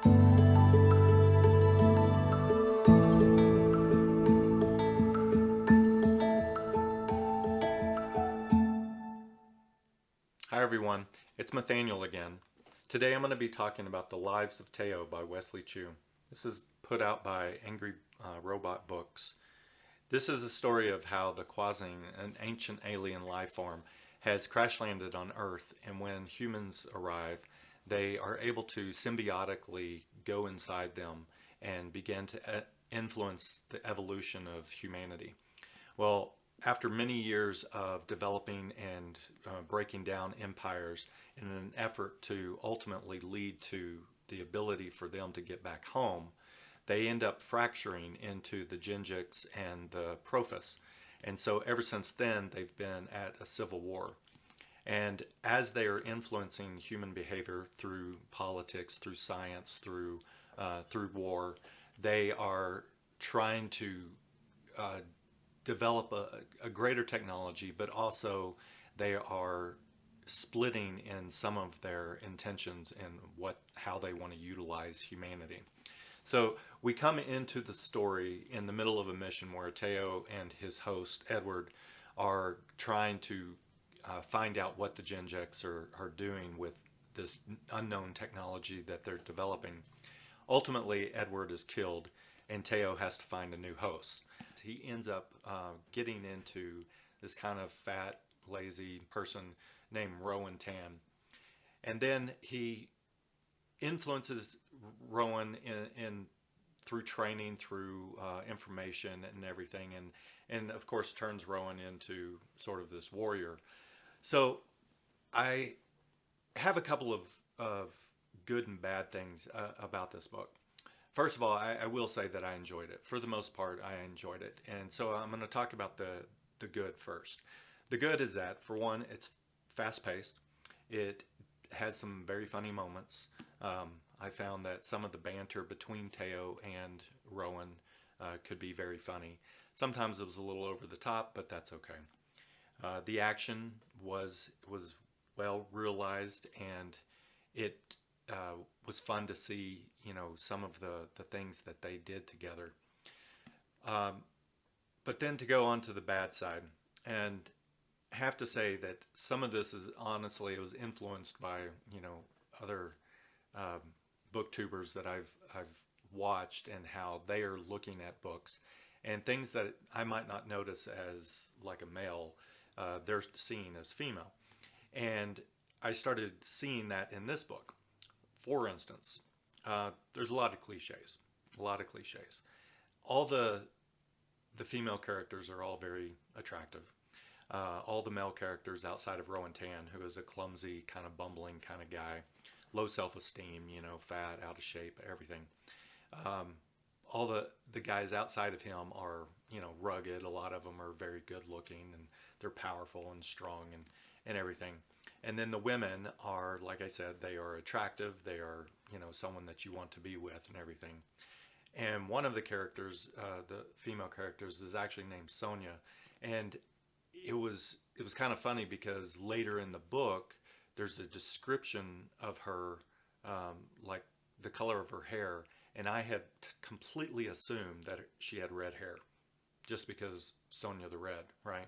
Hi everyone, it's Nathaniel again. Today I'm going to be talking about the Lives of Tao by Wesley Chu. This is put out by Angry Robot Books. This is a story of how the Qausing, an ancient alien life form, has crash landed on Earth, and when humans arrive, they are able to symbiotically go inside them and begin to influence the evolution of humanity. Well, after many years of developing and breaking down empires in an effort to ultimately lead to the ability for them to get back home, they end up fracturing into the Gingics and the Prophets. And so ever since then, they've been at a civil war. And as they are influencing human behavior through politics, through science, through war, they are trying to develop a greater technology, but also they are splitting in some of their intentions and how they want to utilize humanity. So we come into the story in the middle of a mission where Tao and his host Edward are trying to find out what the Gingics are doing with this unknown technology that they're developing. Ultimately, Edward is killed and Tao has to find a new host. He ends up getting into this kind of fat, lazy person named Roen Tan. And then he influences Roen in through training, through information and everything, and of course turns Roen into sort of this warrior. So I have a couple of good and bad things about this book. First of all, I will say that I enjoyed it. For the most part, I enjoyed it. And so I'm going to talk about the good first. The good is that, for one, it's fast-paced. It has some very funny moments. I found that some of the banter between Tao and Roen could be very funny. Sometimes it was a little over the top, but that's okay. The action was well realized, and it was fun to see, some of the things that they did together. But then to go on to the bad side, and have to say that some of this is honestly, it was influenced by, other booktubers that I've watched and how they are looking at books, and things that I might not notice as like a male, they're seeing as female. And I started seeing that in this book. For instance, there's a lot of cliches. All the female characters are all very attractive. All the male characters outside of Roen Tan, who is a clumsy, kind of bumbling kind of guy, low self-esteem, fat, out of shape, everything. All the guys outside of him are, rugged. A lot of them are very good looking, and they're powerful and strong and everything. And then the women are, like I said, they are attractive. They are, someone that you want to be with and everything. And one of the characters, the female characters, is actually named Sonia. And it was kind of funny because later in the book, there's a description of her, like the color of her hair. And I had completely assumed that she had red hair just because Sonia the Red, right?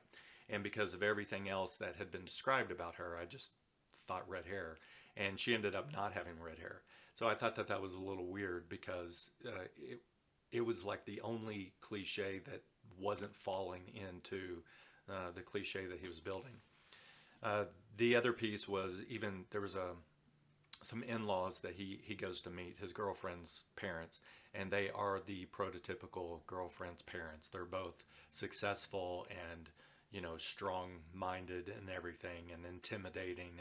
And because of everything else that had been described about her, I just thought red hair. And she ended up not having red hair. So I thought that was a little weird because it was like the only cliche that wasn't falling into the cliche that he was building. The other piece was there was some in-laws that he goes to meet, his girlfriend's parents, and they are the prototypical girlfriend's parents. They're both successful and strong-minded and everything, and intimidating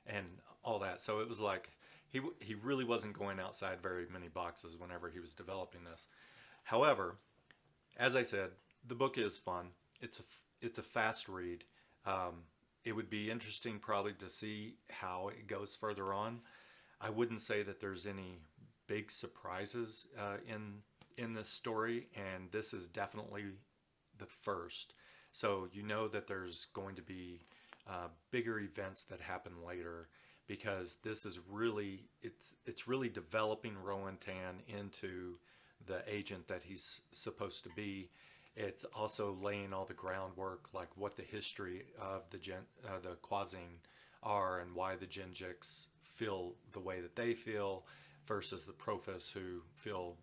and all that. So it was like he really wasn't going outside very many boxes whenever he was developing this. However, as I said, the book is fun. It's a fast read. It would be interesting probably to see how it goes further on. I wouldn't say that there's any big surprises in this story, and this is definitely the first. So that there's going to be bigger events that happen later, because this is really it's it's really developing Roen Tan into the agent that he's supposed to be. It's also laying all the groundwork, like what the history of the Qausing are and why the Jinjiks feel the way that they feel versus the Profis who feel,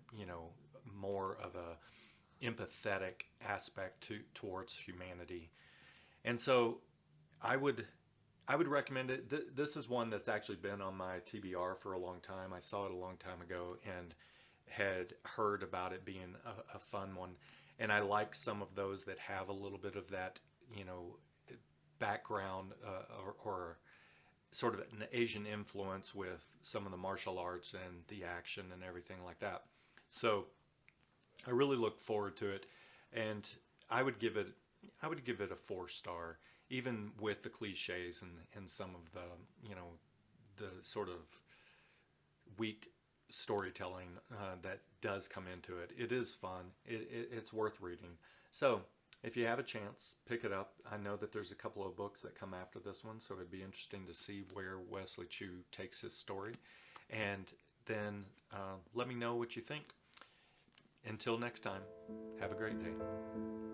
more of a empathetic aspect towards humanity. And so I would recommend it. This is one that's actually been on my TBR for a long time. I saw it a long time ago and had heard about it being a fun one. And I like some of those that have a little bit of that, background or sort of an Asian influence with some of the martial arts and the action and everything like that. So I really look forward to it, and I would give it a 4-star, even with the cliches and some of the the sort of weak storytelling that does come into it. It is fun. It's worth reading. So if you have a chance, pick it up. I know that there's a couple of books that come after this one, so it'd be interesting to see where Wesley Chu takes his story. And then let me know what you think. Until next time, have a great day.